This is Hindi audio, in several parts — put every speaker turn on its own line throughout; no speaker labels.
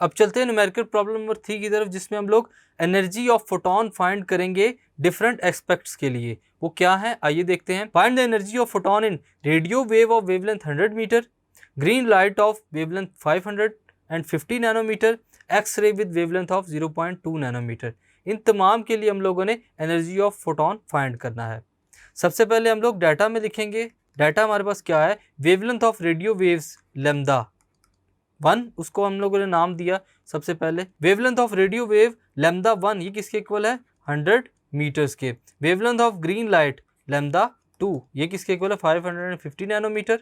अब चलते हैं न्यूमेरिकल प्रॉब्लम नंबर 3 की तरफ, जिसमें हम लोग एनर्जी ऑफ फोटोन फाइंड करेंगे डिफरेंट एस्पेक्ट्स के लिए। वो क्या है आइए देखते हैं। Find the energy of photon in radio wave of wavelength 100 metre, green light of wavelength 550 nanometre, X ray with wavelength of 0.2 nanometre. इन तमाम के लिए हम लोगों ने एनर्जी ऑफ फोटोन फाइंड करना है। सबसे पहले हम लोग डाटा में लिखेंगे। डाटा हमारे पास क्या है, wavelength of radio waves lambda 1, उसको हम लोगों ने नाम दिया। सबसे पहले wavelength of radio wave lambda 1 ये किसके इक्वल है, 100 मीटर्स के। Wavelength of green light lambda 2 ये किसके इक्वल है, 550 नैनोमीटर,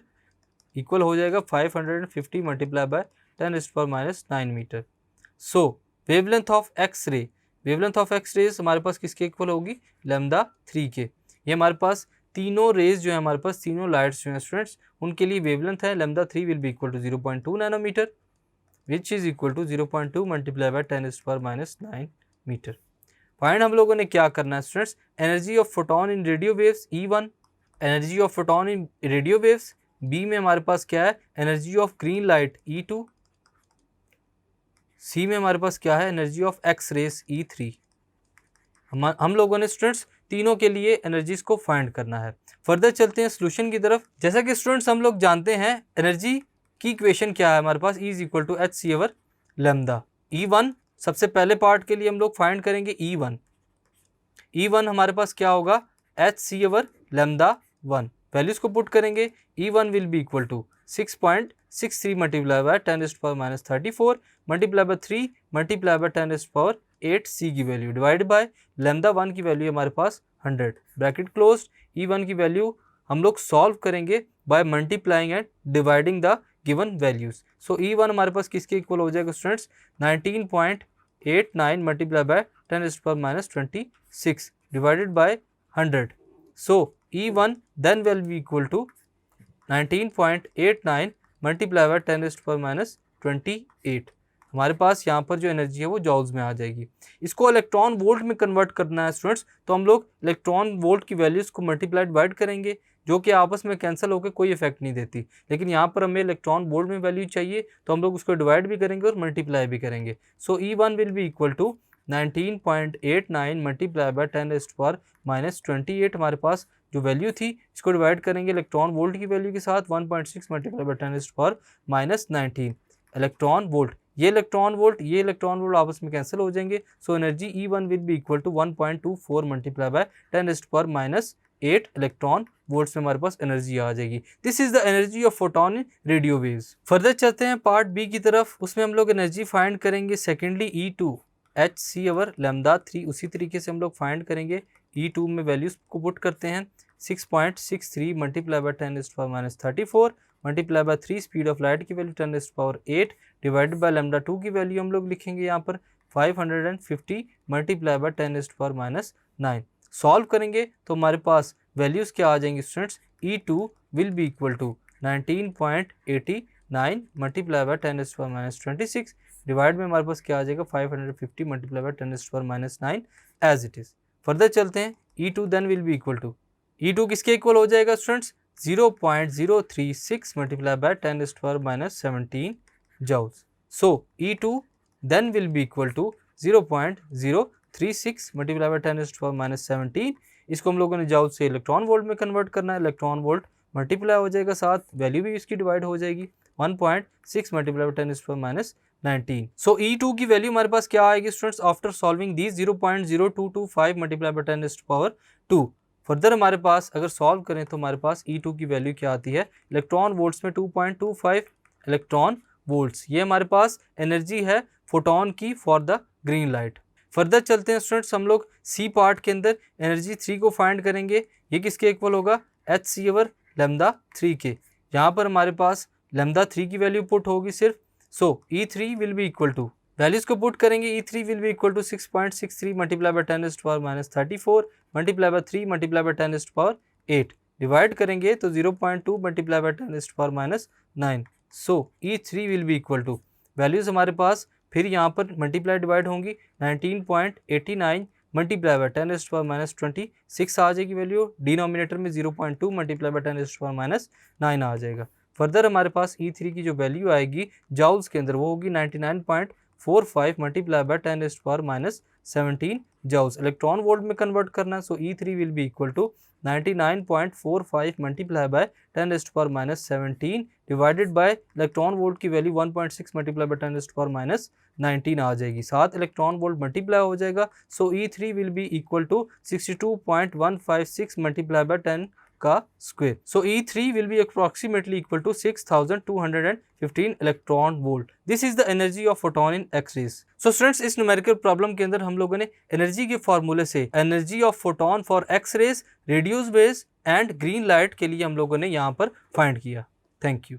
इक्वल हो जाएगा 550 multiply by 10⁻⁹ metre. So wavelength of X ray, wavelength of X rays हमारे पास किसके इक्वल होगी, लैम्डा 3 के। ये हमारे पास तीनों रेज जो है, हमारे पास तीनों लाइट्स जो हैं स्टूडेंट्स, उनके लिए वेवलेंथ है lambda 3 will be equal to 0.2 nanometre which is equal to 0.2 multiply by 10⁻⁹ metre. Find हम लोगों ने क्या करना है students, energy of photon in radio waves E1, energy of photon in radio waves. B में हमारे पास क्या है, energy of green light E2। C में हमारे पास क्या है, energy of x race E3। हम लोगों ने स्टूडेंट्स तीनों के लिए एनर्जीज को फाइंड करना है। फर्दर चलते हैं सोल्यूशन की तरफ। जैसा कि स्टूडेंट्स हम लोग जानते हैं एनर्जी की इक्वेशन क्या है हमारे पास, E is equal to H C over lambda. E1 सबसे पहले पार्ट के लिए हम लोग फाइंड करेंगे E1 हमारे पास क्या होगा, H C over lambda 1। Values को पुट करेंगे, E1 will be equal to 6.63 multiply by 10⁻34 multiply by 3 multiply by 10⁸ C की वैल्यू डिवाइड बाय लैम्डा 1 की वैल्यू हमारे पास 100 ब्रैकेट क्लोज्ड। E1 की वैल्यू हम लोग सॉल्व करेंगे by multiplying and dividing the given values. So E1 हमारे पास किसके इक्वल हो जाएगा students, 19.89 multiply by 10⁻26 divided by 100। So E1 then will be equal to 19.89 multiply by 10⁻28। हमारे पास यहाँ पर जो एनर्जी है वो जॉल्स में आ जाएगी। इसको इलेक्ट्रॉन वोल्ट में कन्वर्ट करना है स्टूडेंट्स, तो हम लोग इलेक्ट्रॉन वोल्ट की वैल्यूज़ को मल्टीप्लाई डिवाइड करेंगे, जो कि आपस में कैंसिल होकर कोई इफेक्ट नहीं देती। लेकिन यहाँ पर हमें इलेक्ट्रॉन वोल्ट में वैल्यू चाहिए, तो हम लोग उसको डिवाइड भी करेंगे और मल्टीप्लाई भी करेंगे। So E1 will be equal to 19.89 multiply by 10⁻28 हमारे पास जो वैल्यू थी, इसको डिवाइड करेंगे इलेक्ट्रॉन वोल्ट की वैल्यू के साथ 1.6 मल्टीप्लाई बाय 10⁻⁻19 इलेक्ट्रॉन वोल्ट। ये इलेक्ट्रॉन वोल्ट आपस में कैंसिल हो जाएंगे। So energy E1 will be equal to 1.24 multiply by 10⁻⁸ electron volts में हमारे पास एनर्जी आ जाएगी। This is the energy of photon in radio waves. Further चलते हैं पार्ट बी की तरफ, उसमें हम लोग एनर्जी फाइंड करेंगे। Secondly E2 H C over lambda 3, उसी तरीके से हम लोग फाइंड करेंगे। E2 में वैल्यूज को पुट करते हैं, 6.63 multiply by 10⁻34 multiply by 3 speed of light की वैल्यू 10⁸ डिवाइडेड बाय लैम्डा 2 की वैल्यू हम लोग लिखेंगे यहाँ पर 550 मल्टीप्लाई बाय 10⁻⁹। सॉल्व करेंगे तो हमारे पास वैल्यूज क्या आ जाएंगी students, E2 will be equal to 19.89 multiply by 10⁻26 divide में हमारे पास क्या आ जाएगा 550 multiply by 10⁻9 as it is. Further चलते हैं, E2 then will be equal to, E2 किसके इक्वल हो जाएगा students, 0.036 multiply by 10⁻17 joules. So E2 then will be equal to 0.036 multiply by 10⁻17। इसको हम लोगों ने जूल से इलेक्ट्रॉन वोल्ट में कन्वर्ट करना है। इलेक्ट्रॉन वोल्ट मल्टीप्लाई हो जाएगा, साथ वैल्यू भी इसकी डिवाइड हो जाएगी 1.6 मल्टीप्लाई बाय 10⁻19। सो E2 की वैल्यू हमारे पास क्या आएगी students, after solving these 0.0225 multiply by 10⁻2। Further हमारे पास अगर सॉल्व करें तो हमारे पास E2 की वैल्यू क्या आती है, इलेक्ट्रॉन वोल्ट्स में 2.25 इलेक्ट्रॉन वोल्ट्स। ये हमारे पास एनर्जी है फोटोन की for the green light. Further चलते हैं स्टूडेंट्स, हम लोग सी पार्ट के अंदर एनर्जी 3 को फाइंड करेंगे। ये किसके इक्वल होगा, एच सी ओवर लैम्डा 3 के। यहाँ पर हमारे पास लैम्डा 3 की वैल्यू पुट होगी सिर्फ। So E3 will be equal to, values को पुट करेंगे, E3 will be equal to 6.63 multiply by 10⁻34 multiply by 3 multiply by 10⁸ divide करेंगे तो 0.2 multiply by 10⁻9। So E3 will be equal to, values हमारे पास फिर यहाँ पर मल्टीप्लाई डिवाइड होंगी, 19.89 मल्टीप्लाई बाय 10⁻26 आ जाएगी वैल्यू। डिनोमिनेटर में 0.2 मल्टीप्लाई बाय 10⁻9 आ जाएगा। फर्दर हमारे पास E3 की जो वैल्यू आएगी जूल्स के अंदर वो होगी 9.45 multiply by 10⁻⁻17 joules. Electron volt में कन्वर्ट करना है, so E3 will be equal to 99.45 multiply by 10⁻17 divided by electron volt की वैल्यू 1.6 मल्टीप्लाई बाय 10⁻19 आ जाएगी। 7 इलेक्ट्रॉन वोल्ट मल्टीप्लाई हो जाएगा, so E3 will be equal to 62.156 multiply by 10 का square. So E3 will be approximately equal to 6215 electron volt. This is the energy of photon in X-rays. So students, इस न्यूमेरिकल प्रॉब्लम के अंदर हम लोगों ने एनर्जी के फॉर्मूले से energy of photon for X-rays, radios waves and green light के लिए हम लोगों ने यहाँ पर फाइंड किया। Thank you.